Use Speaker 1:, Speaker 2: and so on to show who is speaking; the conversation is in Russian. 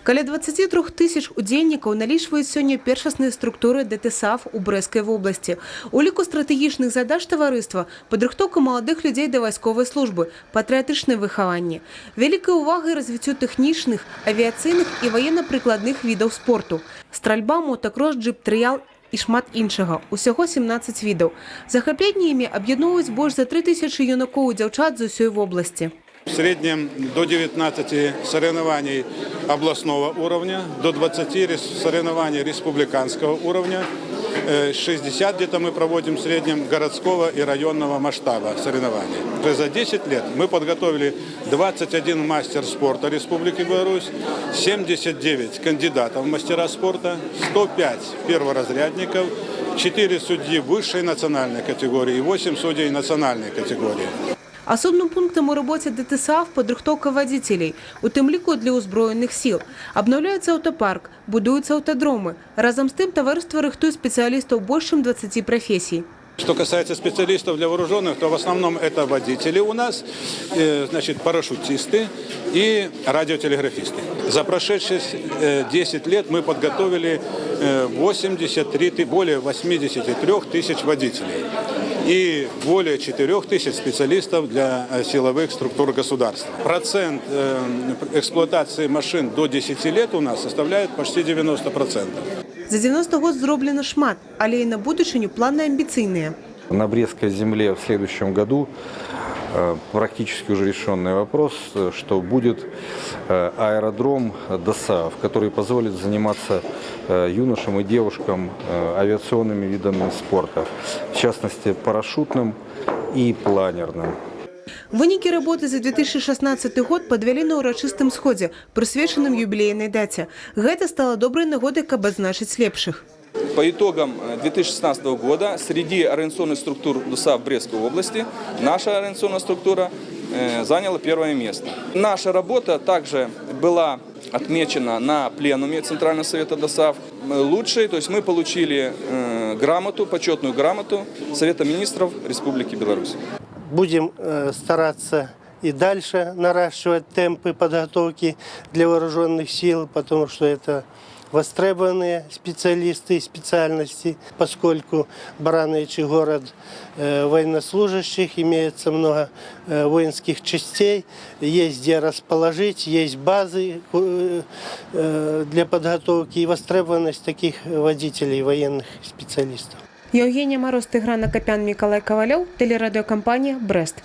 Speaker 1: Каля 23 тысяч удзельнікаў налічваюць сёння першасныя структуры ДТСАФ у Брэсцкай вобласці. У ліку стратэгічных задач таварыства падрыхтоўка маладых людзей да вайсковай службы, патрыятычнае выхаванне, вялікая ўвага і развіццё тэхнічных, авіяцыйных і ваенна-прыкладных відаў спорту, стральба, мотакрос, джип-трыял і шмат іншага. Усяго 17 відаў. Захапленне імі аб'ядноўваюць больш за 3000 юнакоў і дзяўчат з усёй вобласці.
Speaker 2: В среднем до 19 соревнований областного уровня, до 20 соревнований республиканского уровня, 60 где-то мы проводим в среднем городского и районного масштаба соревнований. За 10 лет мы подготовили 21 мастер спорта Республики Беларусь, 79 кандидатов в мастера спорта, 105 перворазрядников, 4 судьи высшей национальной категории и 8 судей национальной категории.
Speaker 1: Асобным пунктам у работе ДТСАФ падрыхтоўка вадзіцелей, у тым ліку для ўзброеных сіл. Абнаўляецца аўтапарк, будуюцца аўтадромы. Разам з тым таварыства рыхтуе спецыялістаў больш чым 20 профессий.
Speaker 2: Что касается специалистов для вооруженных, то в основном это водители у нас, значит, парашютисты и радиотелеграфисты. За прошедшие 10 лет мы подготовили более 83 тысяч водителей и более 4 тысяч специалистов для силовых структур государства. Процент эксплуатации машин до 10 лет у нас составляет почти 90%.
Speaker 1: За 90 год зроблено шмат, але і на будучыню планы амбіцыйныя.
Speaker 3: На Брестской земле в следующем году практически уже решенный вопрос, что будет аэродром ДСАФ, который позволит заниматься юношам и девушкам авиационными видами спорта, в частности парашютным и планерным.
Speaker 1: Вынікі работы за 2016 год падвялі на ўрачыстым сходзе, прысвечаным юбілейнай даце. Гэта стало доброй нагодай, каб адзначыць лепшых.
Speaker 4: По итогам 2016 года среди организационных структур ДСАФ Брестской области наша организационная структура заняла первое место. Наша работа также была отмечена на пленуме Центрального совета ДСАФ лучшей, то есть мы получили грамоту, почетную грамоту Совета министров Республики Беларусь.
Speaker 5: Будем стараться и дальше наращивать темпы подготовки для вооруженных сил, потому что это востребованные специалисты и специальности, поскольку Барановичий город военнослужащих, имеется много воинских частей, есть где расположить, есть базы для подготовки и востребованность таких водителей, военных специалистов.
Speaker 1: Евгения Мороз, Тигран Акопян, Миколай Ковалев, телерадиокомпания «Брест».